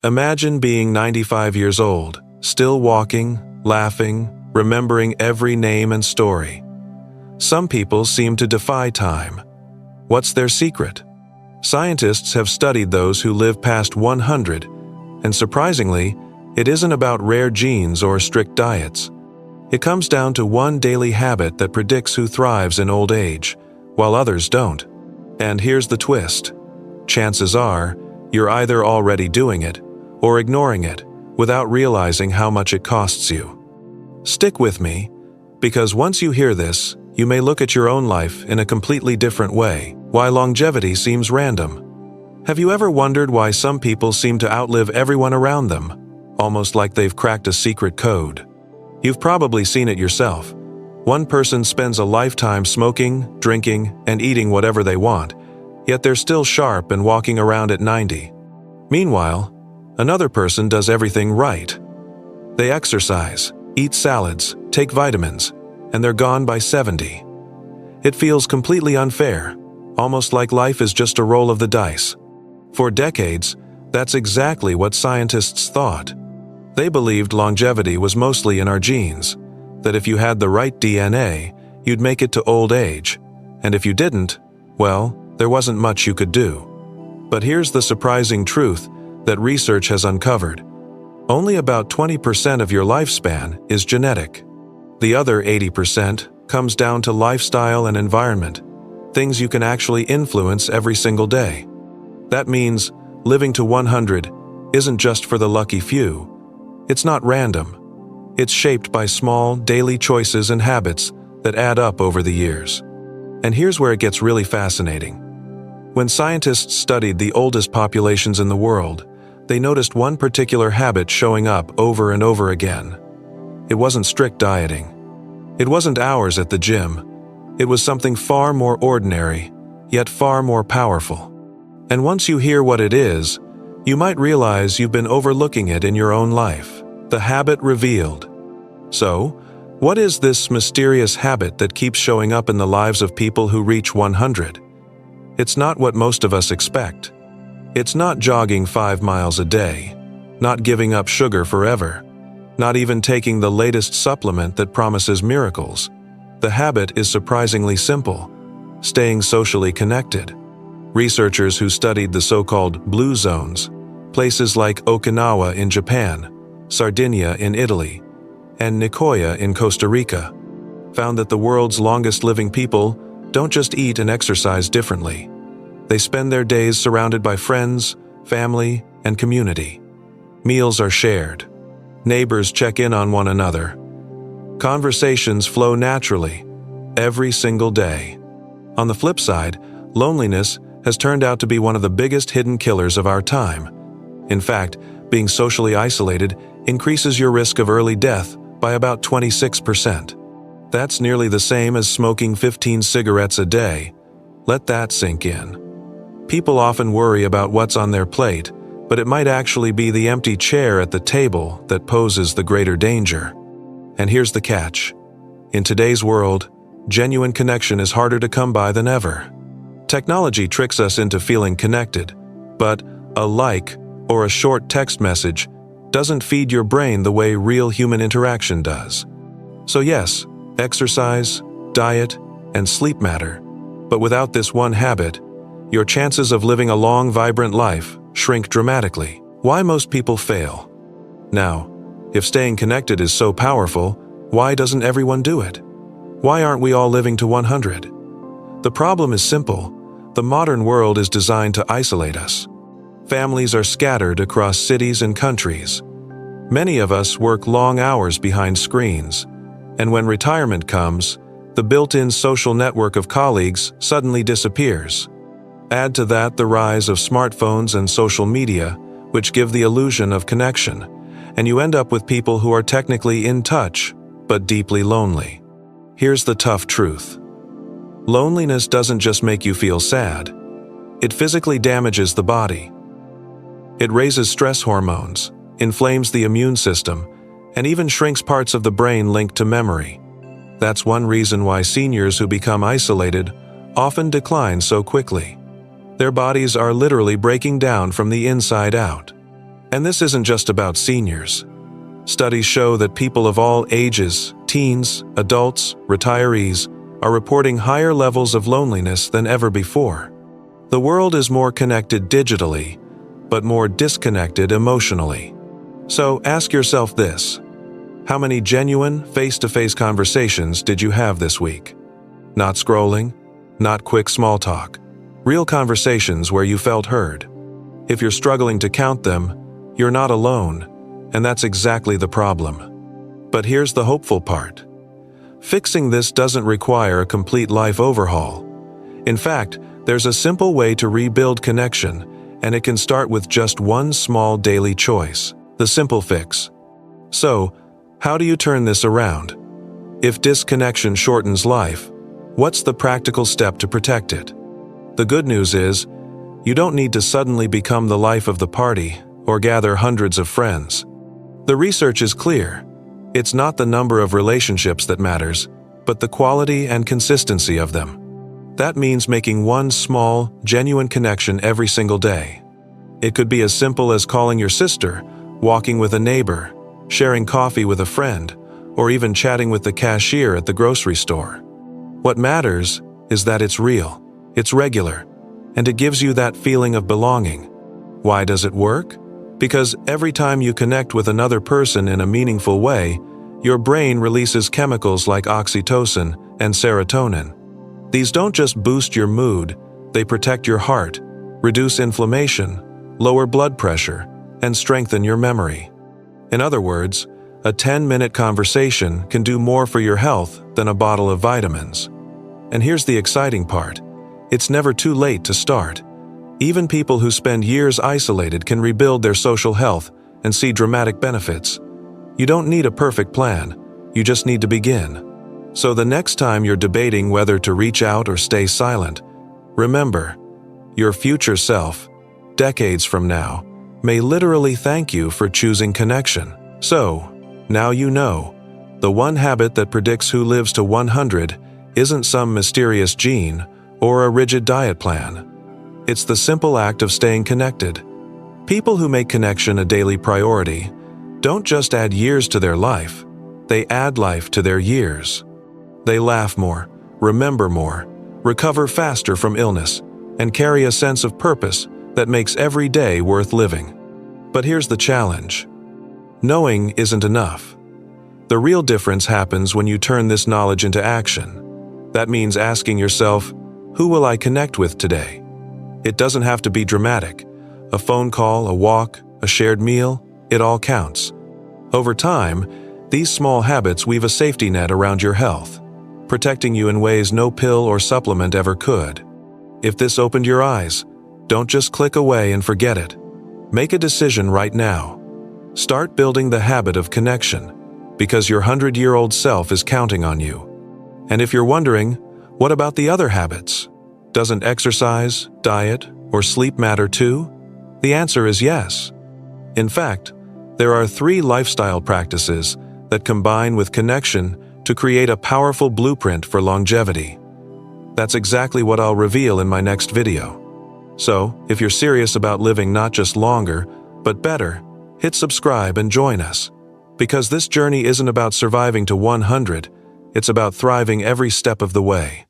Imagine being 95 years old, still walking, laughing, remembering every name and story. Some people seem to defy time. What's their secret? Scientists have studied those who live past 100, and surprisingly, it isn't about rare genes or strict diets. It comes down to one daily habit that predicts who thrives in old age, while others don't. And here's the twist. Chances are, you're either already doing it or ignoring it without realizing how much it costs you. Stick with me, because once you hear this, you may look at your own life in a completely different way. Why longevity seems random. Have you ever wondered why some people seem to outlive everyone around them, almost like they've cracked a secret code? You've probably seen it yourself. One person spends a lifetime smoking, drinking, and eating whatever they want, yet they're still sharp and walking around at 90. Meanwhile, another person does everything right. They exercise, eat salads, take vitamins, and they're gone by 70. It feels completely unfair, almost like life is just a roll of the dice. For decades, that's exactly what scientists thought. They believed longevity was mostly in our genes, that if you had the right DNA, you'd make it to old age, and if you didn't, well, there wasn't much you could do. But here's the surprising truth that research has uncovered. Only about 20% of your lifespan is genetic. The other 80% comes down to lifestyle and environment, things you can actually influence every single day. That means living to 100 isn't just for the lucky few. It's not random. It's shaped by small, daily choices and habits that add up over the years. And here's where it gets really fascinating. When scientists studied the oldest populations in the world, they noticed one particular habit showing up over and over again. It wasn't strict dieting. It wasn't hours at the gym. It was something far more ordinary, yet far more powerful. And once you hear what it is, you might realize you've been overlooking it in your own life. The habit revealed. So, what is this mysterious habit that keeps showing up in the lives of people who reach 100? It's not what most of us expect. It's not jogging 5 miles a day, not giving up sugar forever, not even taking the latest supplement that promises miracles. The habit is surprisingly simple: staying socially connected. Researchers who studied the so-called blue zones, places like Okinawa in Japan, Sardinia in Italy, and Nicoya in Costa Rica, found that the world's longest-living people don't just eat and exercise differently. They spend their days surrounded by friends, family, and community. Meals are shared. Neighbors check in on one another. Conversations flow naturally, every single day. On the flip side, loneliness has turned out to be one of the biggest hidden killers of our time. In fact, being socially isolated increases your risk of early death by about 26%. That's nearly the same as smoking 15 cigarettes a day. Let that sink in. People often worry about what's on their plate, but it might actually be the empty chair at the table that poses the greater danger. And here's the catch. In today's world, genuine connection is harder to come by than ever. Technology tricks us into feeling connected, but a like or a short text message doesn't feed your brain the way real human interaction does. So yes, exercise, diet, and sleep matter, but without this one habit, your chances of living a long, vibrant life shrink dramatically. Why most people fail? Now, if staying connected is so powerful, why doesn't everyone do it? Why aren't we all living to 100? The problem is simple. The modern world is designed to isolate us. Families are scattered across cities and countries. Many of us work long hours behind screens, and when retirement comes, the built-in social network of colleagues suddenly disappears. Add to that the rise of smartphones and social media, which give the illusion of connection, and you end up with people who are technically in touch, but deeply lonely. Here's the tough truth. Loneliness doesn't just make you feel sad. It physically damages the body. It raises stress hormones, inflames the immune system, and even shrinks parts of the brain linked to memory. That's one reason why seniors who become isolated often decline so quickly. Their bodies are literally breaking down from the inside out. And this isn't just about seniors. Studies show that people of all ages, teens, adults, retirees, are reporting higher levels of loneliness than ever before. The world is more connected digitally, but more disconnected emotionally. So ask yourself this: how many genuine, face-to-face conversations did you have this week? Not scrolling, not quick small talk. Real conversations where you felt heard. If you're struggling to count them, you're not alone, and that's exactly the problem. But here's the hopeful part. Fixing this doesn't require a complete life overhaul. In fact, there's a simple way to rebuild connection, and it can start with just one small daily choice: the simple fix. So, how do you turn this around? If disconnection shortens life, what's the practical step to protect it? The good news is, you don't need to suddenly become the life of the party or gather hundreds of friends. The research is clear. It's not the number of relationships that matters, but the quality and consistency of them. That means making one small, genuine connection every single day. It could be as simple as calling your sister, walking with a neighbor, sharing coffee with a friend, or even chatting with the cashier at the grocery store. What matters is that it's real, it's regular, and it gives you that feeling of belonging. Why does it work? Because every time you connect with another person in a meaningful way, your brain releases chemicals like oxytocin and serotonin. These don't just boost your mood, they protect your heart, reduce inflammation, lower blood pressure, and strengthen your memory. In other words, a 10-minute conversation can do more for your health than a bottle of vitamins. And here's the exciting part: it's never too late to start. Even people who spend years isolated can rebuild their social health and see dramatic benefits. You don't need a perfect plan, you just need to begin. So the next time you're debating whether to reach out or stay silent, remember, your future self, decades from now, may literally thank you for choosing connection. So, now you know, the one habit that predicts who lives to 100 isn't some mysterious gene or a rigid diet plan. It's the simple act of staying connected. People who make connection a daily priority don't just add years to their life, they add life to their years. They laugh more, remember more, recover faster from illness, and carry a sense of purpose that makes every day worth living. But here's the challenge. Knowing isn't enough. The real difference happens when you turn this knowledge into action. That means asking yourself, who will I connect with today? It doesn't have to be dramatic. A phone call, a walk, a shared meal, it all counts. Over time, these small habits weave a safety net around your health, protecting you in ways no pill or supplement ever could. If this opened your eyes, don't just click away and forget it. Make a decision right now. Start building the habit of connection, because your 100-year-old self is counting on you. And if you're wondering, what about the other habits? Doesn't exercise, diet, or sleep matter too? The answer is yes. In fact, there are 3 lifestyle practices that combine with connection to create a powerful blueprint for longevity. That's exactly what I'll reveal in my next video. So, if you're serious about living not just longer, but better, hit subscribe and join us. Because this journey isn't about surviving to 100, it's about thriving every step of the way.